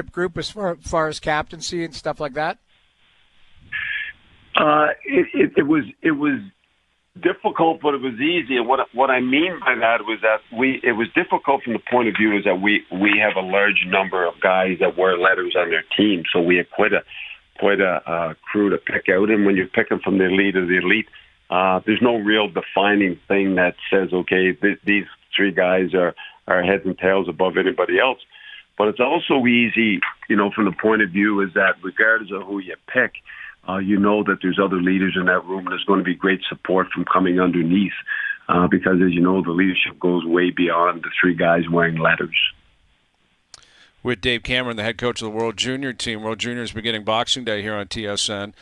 group as far as captaincy and stuff like that? It was difficult, but it was easy. And what I mean by that was that it was difficult from the point of view is that we have a large number of guys that wear letters on their team, so we have quite a crew to pick out. And when you're picking from the elite of the elite, there's no real defining thing that says, okay, these three guys are heads and tails above anybody else. But it's also easy, from the point of view is that regardless of who you pick, you know that there's other leaders in that room. There's going to be great support from coming underneath because, as you know, the leadership goes way beyond the three guys wearing letters. With Dave Cameron, the head coach of the World Junior team. World Juniors beginning Boxing Day here on TSN.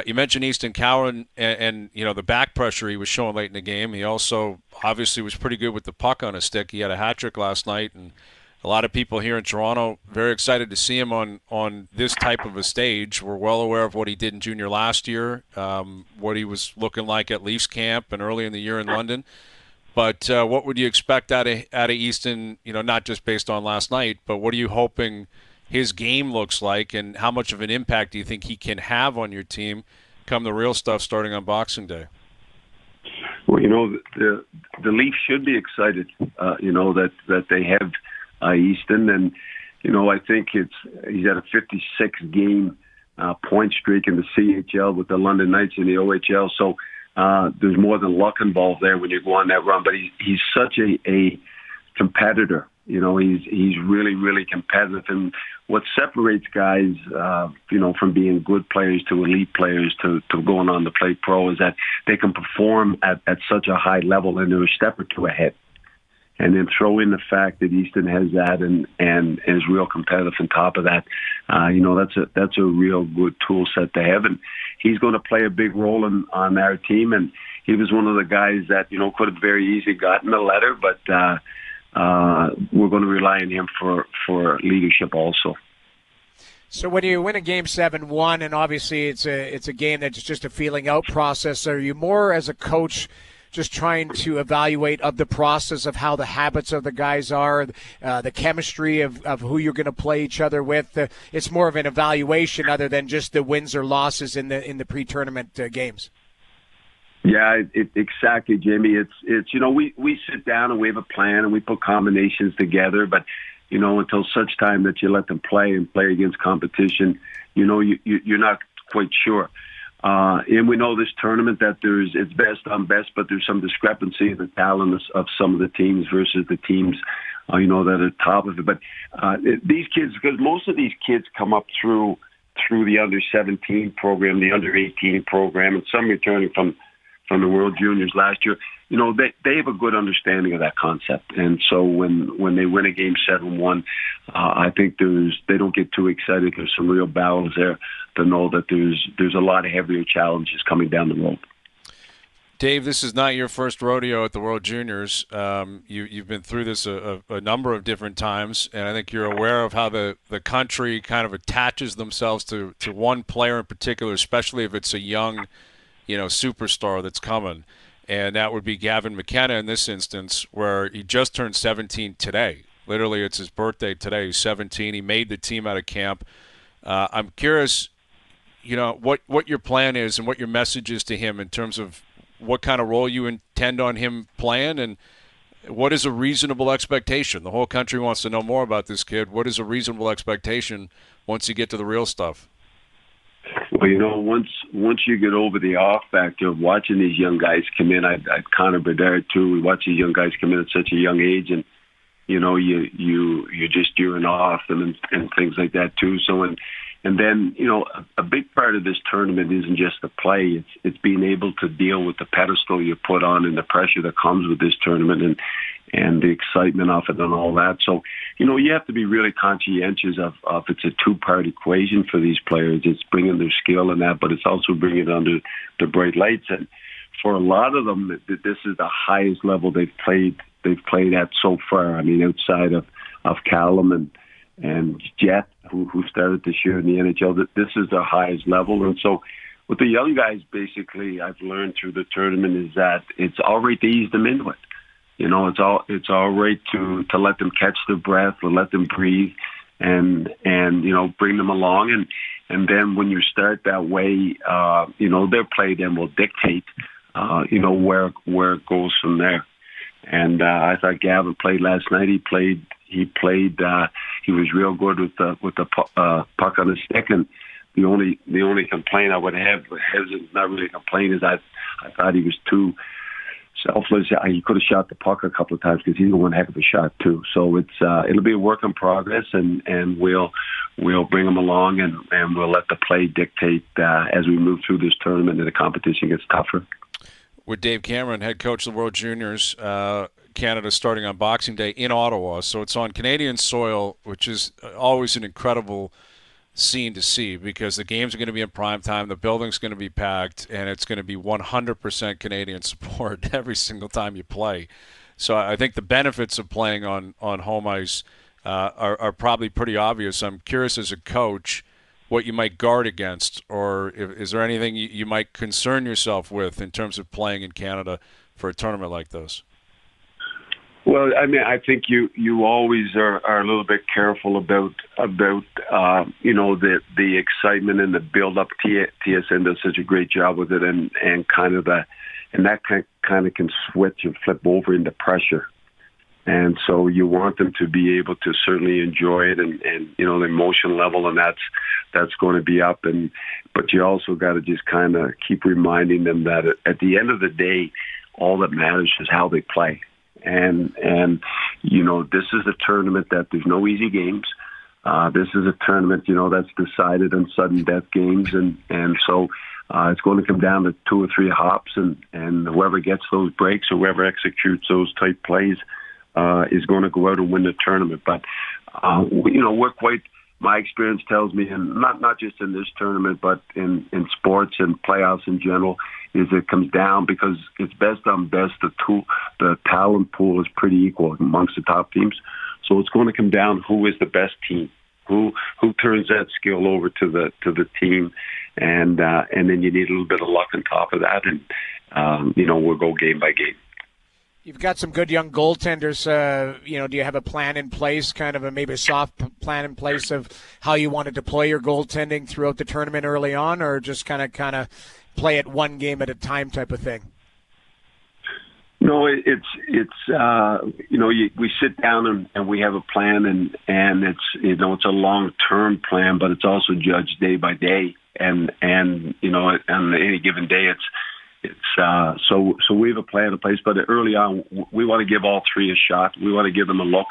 You mentioned Easton Cowan and the back pressure he was showing late in the game. He also obviously was pretty good with the puck on his stick. He had a hat trick last night, and a lot of people here in Toronto very excited to see him on this type of a stage. We're well aware of what he did in junior last year, what he was looking like at Leafs camp and early in the year in London. But what would you expect out of Easton, not just based on last night, but what are you hoping his game looks like, and how much of an impact do you think he can have on your team come the real stuff starting on Boxing Day? Well, the Leafs should be excited, that they have Easton, and I think he's at a 56-game point streak in the CHL with the London Knights in the OHL. So there's more than luck involved there when you go on that run. But he's such a competitor. He's really, really competitive. And what separates guys, from being good players to elite players to going on to play pro is that they can perform at such a high level and they're a step or two ahead. And then throw in the fact that Easton has that and is real competitive on top of that. That's a real good tool set to have. And he's going to play a big role on our team. And he was one of the guys that, could have very easily gotten a letter, but we're going to rely on him for leadership also. So when you win a game 7-1, and obviously it's a game that's just a feeling out process, are you more as a coach just trying to evaluate of the process of how the habits of the guys are, the chemistry of who you're going to play each other with? It's more of an evaluation other than just the wins or losses in the pre-tournament games. Yeah, exactly, Jimmy. It's we sit down and we have a plan and we put combinations together, but until such time that you let them play and play against competition, you're not quite sure. And we know this tournament that it's best on best, but there's some discrepancy in the talent of some of the teams versus the teams, that are top of it. But these kids, because most of these kids come up through the under-17 program, the under-18 program, and some returning from the World Juniors last year, they have a good understanding of that concept. And so when they win a game 7-1, I think they don't get too excited. There's some real battles there to know that there's a lot of heavier challenges coming down the road. Dave, this is not your first rodeo at the World Juniors. You've been through this a number of different times, and I think you're aware of how the country kind of attaches themselves to one player in particular, especially if it's a young superstar that's coming. And that would be Gavin McKenna in this instance, where he just turned 17 today. Literally, it's his birthday today. He's 17. He made the team out of camp. I'm curious, what your plan is and what your message is to him in terms of what kind of role you intend on him playing, and what is a reasonable expectation? The whole country wants to know more about this kid. What is a reasonable expectation once you get to the real stuff? Well, once you get over the off factor of watching these young guys come in, I'd Connor Bedard too. We watch these young guys come in at such a young age, and you're in awe of them and things like that too. So and then a big part of this tournament isn't just the play; it's being able to deal with the pedestal you put on and the pressure that comes with this tournament and the excitement of it and all that. So, you have to be really conscientious of it's a two-part equation for these players. It's bringing their skill and that, but it's also bringing it under the bright lights. And for a lot of them, this is the highest level they've played at so far. I mean, outside of Callum and Jet, who started this year in the NHL, this is their highest level. And so with the young guys, basically, I've learned through the tournament is that it's all right to ease them into it. It's all right to let them catch their breath, to let them breathe, and bring them along. And then when you start that way, their play then will dictate, where it goes from there. And I thought Gavin played last night. He played. He was real good with the puck on the stick. And the only complaint I would have, not really a complaint, is I thought he was too selfless. He could have shot the puck a couple of times because he's one heck of a shot too. So it'll be a work in progress, and we'll bring him along, and we'll let the play dictate as we move through this tournament and the competition gets tougher. With Dave Cameron, head coach of the World Juniors, Canada starting on Boxing Day in Ottawa. So it's on Canadian soil, which is always an incredible scene to see because the games are going to be in prime time, the building's going to be packed, and it's going to be 100% Canadian support every single time you play. So I think the benefits of playing on home ice are probably pretty obvious. I'm curious as a coach what you might guard against, or is there anything you might concern yourself with in terms of playing in Canada for a tournament like this? Well, I mean, I think you always are a little bit careful about the excitement and the build up. TSN does such a great job with it, and that kind of can switch and flip over into pressure. And so you want them to be able to certainly enjoy it, and the emotion level, and that's going to be up. But you also got to just kind of keep reminding them that at the end of the day, all that matters is how they play. And this is a tournament that there's no easy games. This is a tournament, that's decided on sudden death games, and so it's going to come down to 2 or 3 hops, and whoever gets those breaks or whoever executes those tight plays is going to go out and win the tournament. But we're quite. My experience tells me, and not just in this tournament, but in sports and playoffs in general, is it comes down because it's best on best. The talent pool is pretty equal amongst the top teams, so it's going to come down who is the best team, who turns that skill over to the team, and then you need a little bit of luck on top of that, and we'll go game by game. You've got some good young goaltenders. Do you have a plan in place, kind of maybe a soft plan in place of how you want to deploy your goaltending throughout the tournament early on, or just kind of play it one game at a time type of thing? No, we sit down and we have a plan, and it's a long-term plan, but it's also judged day by day, and on any given day so we have a plan in place, but early on we want to give all 3 a shot. We want to give them a look.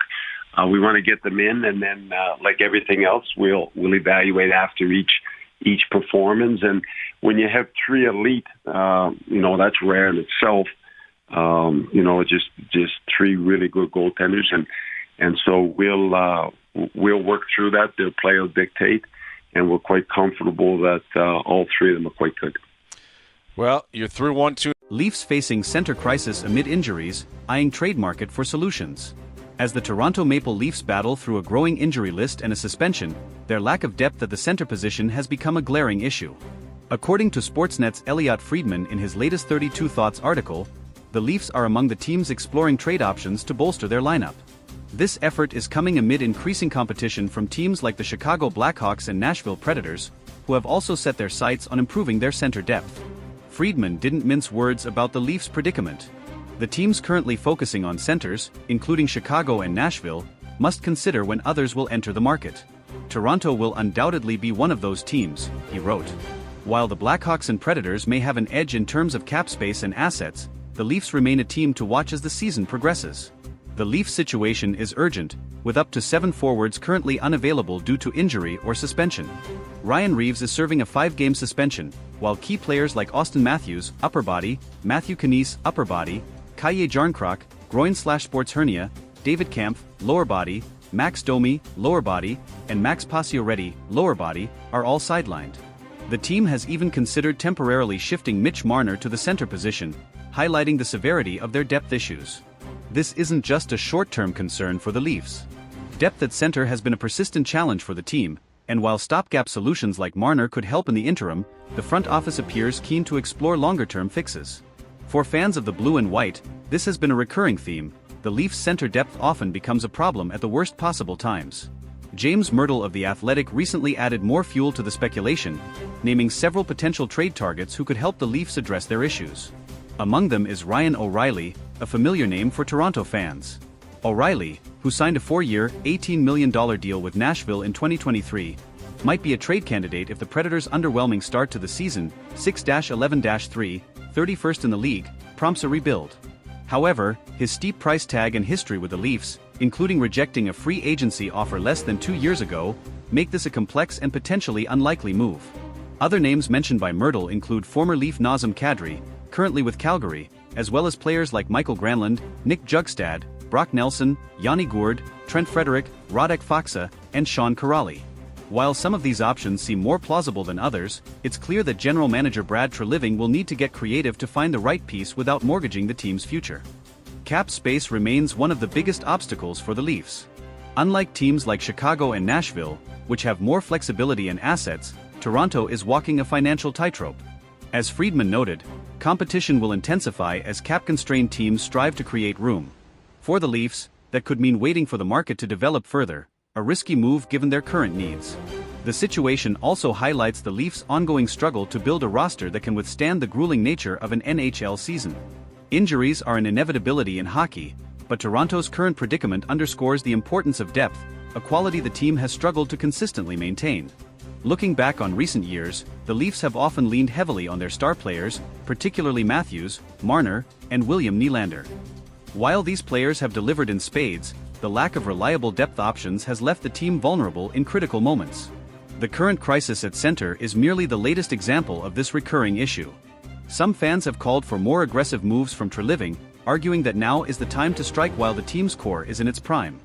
We want to get them in, and then like everything else, we'll evaluate after each performance. And when you have 3 elite, that's rare in itself. Just 3 really good goaltenders, and so we'll work through that. Their play will dictate, and we're quite comfortable that all 3 of them are quite good. Well, you're through 1-2. Leafs facing center crisis amid injuries, eyeing trade market for solutions. As the Toronto Maple Leafs battle through a growing injury list and a suspension, their lack of depth at the center position has become a glaring issue. According to Sportsnet's Elliotte Friedman in his latest 32 Thoughts article, the Leafs are among the teams exploring trade options to bolster their lineup. This effort is coming amid increasing competition from teams like the Chicago Blackhawks and Nashville Predators, who have also set their sights on improving their center depth. Friedman didn't mince words about the Leafs' predicament. The teams currently focusing on centers, including Chicago and Nashville, must consider when others will enter the market. Toronto will undoubtedly be one of those teams, he wrote. While the Blackhawks and Predators may have an edge in terms of cap space and assets, the Leafs remain a team to watch as the season progresses. The Leafs situation is urgent, with up to 7 forwards currently unavailable due to injury or suspension. Ryan Reeves is serving a 5-game suspension, while key players like Auston Matthews, upper body, Matthew Knies, upper body, Kaje Jarnkrok, groin/sports hernia, David Kampf, lower body, Max Domi, lower body, and Max Pacioretty, lower body, are all sidelined. The team has even considered temporarily shifting Mitch Marner to the center position, highlighting the severity of their depth issues. This isn't just a short-term concern for the Leafs. Depth at center has been a persistent challenge for the team, and while stopgap solutions like Marner could help in the interim, the front office appears keen to explore longer-term fixes. For fans of the blue and white, this has been a recurring theme. The Leafs' center depth often becomes a problem at the worst possible times. James Myrtle of The Athletic recently added more fuel to the speculation, naming several potential trade targets who could help the Leafs address their issues. Among them is Ryan O'Reilly, a familiar name for Toronto fans. O'Reilly, who signed a 4-year, $18 million deal with Nashville in 2023, might be a trade candidate if the Predators' underwhelming start to the season, 6-11-3, 31st in the league, prompts a rebuild. However, his steep price tag and history with the Leafs, including rejecting a free agency offer less than 2 years ago, make this a complex and potentially unlikely move. Other names mentioned by Myrtle include former Leaf Nazem Kadri, currently with Calgary, as well as players like Michael Granlund, Nick Jugstad, Brock Nelson, Yanni Gourde, Trent Frederic, Radek Faksa, and Sean Kuraly. While some of these options seem more plausible than others, it's clear that general manager Brad Treliving will need to get creative to find the right piece without mortgaging the team's future. Cap space remains one of the biggest obstacles for the Leafs. Unlike teams like Chicago and Nashville, which have more flexibility and assets, Toronto is walking a financial tightrope. As Friedman noted, competition will intensify as cap-constrained teams strive to create room. For the Leafs, that could mean waiting for the market to develop further, a risky move given their current needs. The situation also highlights the Leafs' ongoing struggle to build a roster that can withstand the grueling nature of an NHL season. Injuries are an inevitability in hockey, but Toronto's current predicament underscores the importance of depth, a quality the team has struggled to consistently maintain. Looking back on recent years, the Leafs have often leaned heavily on their star players, particularly Matthews, Marner, and William Nylander. While these players have delivered in spades, the lack of reliable depth options has left the team vulnerable in critical moments. The current crisis at center is merely the latest example of this recurring issue. Some fans have called for more aggressive moves from Treliving, arguing that now is the time to strike while the team's core is in its prime.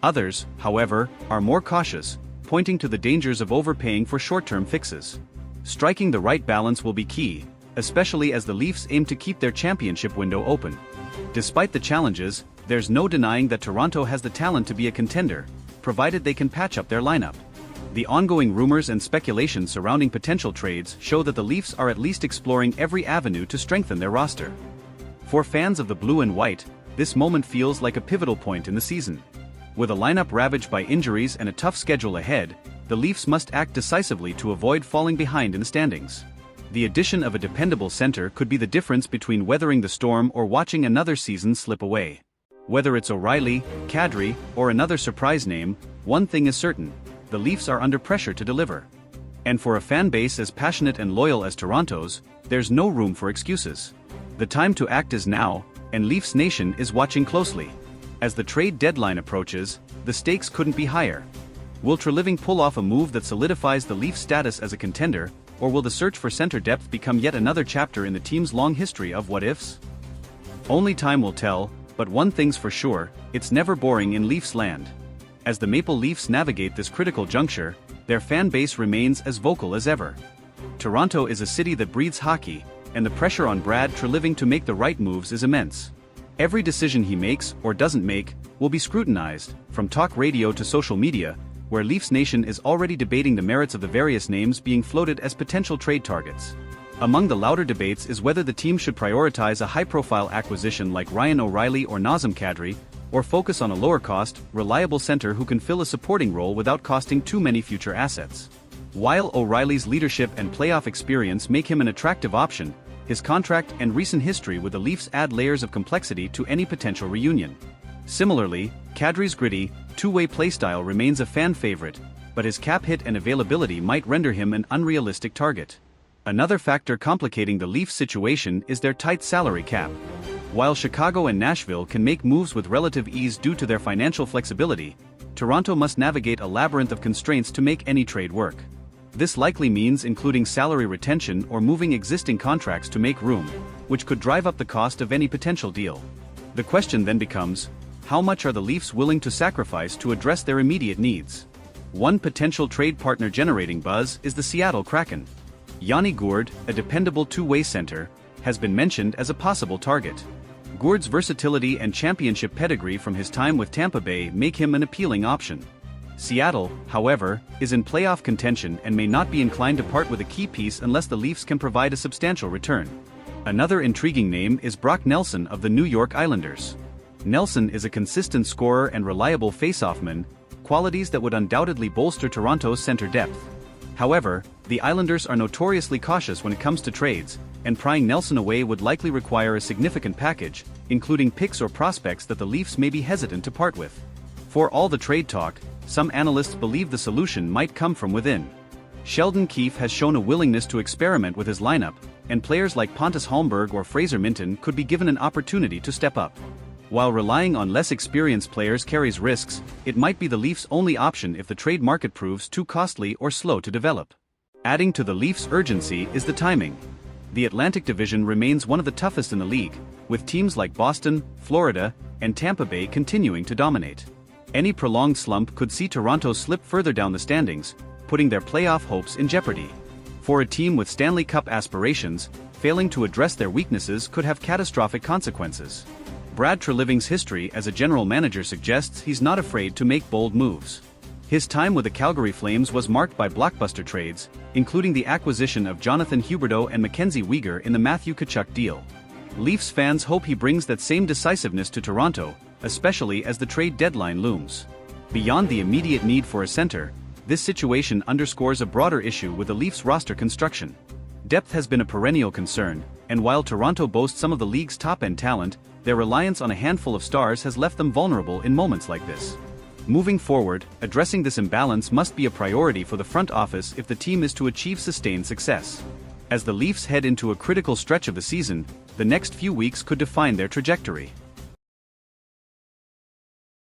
Others, however, are more cautious, pointing to the dangers of overpaying for short-term fixes. Striking the right balance will be key, especially as the Leafs aim to keep their championship window open. Despite the challenges, there's no denying that Toronto has the talent to be a contender, provided they can patch up their lineup. The ongoing rumors and speculation surrounding potential trades show that the Leafs are at least exploring every avenue to strengthen their roster. For fans of the blue and white, this moment feels like a pivotal point in the season. With a lineup ravaged by injuries and a tough schedule ahead, the Leafs must act decisively to avoid falling behind in the standings. The addition of a dependable center could be the difference between weathering the storm or watching another season slip away. Whether it's O'Reilly, Kadri, or another surprise name, one thing is certain: the Leafs are under pressure to deliver. And for a fan base as passionate and loyal as Toronto's, there's no room for excuses. The time to act is now, and Leafs Nation is watching closely. As the trade deadline approaches, the stakes couldn't be higher. Will Treliving pull off a move that solidifies the Leafs' status as a contender, or will the search for center depth become yet another chapter in the team's long history of what-ifs? Only time will tell, but one thing's for sure: it's never boring in Leafs land. As the Maple Leafs navigate this critical juncture, their fan base remains as vocal as ever. Toronto is a city that breathes hockey, and the pressure on Brad Treliving to make the right moves is immense. Every decision he makes, or doesn't make, will be scrutinized, from talk radio to social media, where Leafs Nation is already debating the merits of the various names being floated as potential trade targets. Among the louder debates is whether the team should prioritize a high-profile acquisition like Ryan O'Reilly or Nazem Kadri, or focus on a lower-cost, reliable center who can fill a supporting role without costing too many future assets. While O'Reilly's leadership and playoff experience make him an attractive option, his contract and recent history with the Leafs add layers of complexity to any potential reunion. Similarly, Kadri's gritty, two-way playstyle remains a fan favorite, but his cap hit and availability might render him an unrealistic target. Another factor complicating the Leafs situation is their tight salary cap. While Chicago and Nashville can make moves with relative ease due to their financial flexibility, Toronto must navigate a labyrinth of constraints to make any trade work. This likely means including salary retention or moving existing contracts to make room, which could drive up the cost of any potential deal. The question then becomes: how much are the Leafs willing to sacrifice to address their immediate needs? One potential trade partner generating buzz is the Seattle Kraken. Yanni Gourde, a dependable two-way center, has been mentioned as a possible target. Gourde's versatility and championship pedigree from his time with Tampa Bay make him an appealing option. Seattle, however, is in playoff contention and may not be inclined to part with a key piece unless the Leafs can provide a substantial return. Another intriguing name is Brock Nelson of the New York Islanders. Nelson is a consistent scorer and reliable faceoff man, qualities that would undoubtedly bolster Toronto's center depth. However, the Islanders are notoriously cautious when it comes to trades, and prying Nelson away would likely require a significant package, including picks or prospects that the Leafs may be hesitant to part with. For all the trade talk, some analysts believe the solution might come from within. Sheldon Keefe has shown a willingness to experiment with his lineup, and players like Pontus Holmberg or Fraser Minten could be given an opportunity to step up. While relying on less experienced players carries risks, it might be the Leafs' only option if the trade market proves too costly or slow to develop. Adding to the Leafs' urgency is the timing. The Atlantic Division remains one of the toughest in the league, with teams like Boston, Florida, and Tampa Bay continuing to dominate. Any prolonged slump could see Toronto slip further down the standings, putting their playoff hopes in jeopardy. For a team with Stanley Cup aspirations, failing to address their weaknesses could have catastrophic consequences. Brad Treliving's history as a general manager suggests he's not afraid to make bold moves. His time with the Calgary Flames was marked by blockbuster trades, including the acquisition of Jonathan Huberdeau and Mackenzie Weegar in the Matthew Tkachuk deal. Leafs fans hope he brings that same decisiveness to Toronto, especially as the trade deadline looms. Beyond the immediate need for a center, this situation underscores a broader issue with the Leafs roster construction. Depth has been a perennial concern, and while Toronto boasts some of the league's top-end talent, their reliance on a handful of stars has left them vulnerable in moments like this. Moving forward, addressing this imbalance must be a priority for the front office if the team is to achieve sustained success. As the Leafs head into a critical stretch of the season, the next few weeks could define their trajectory.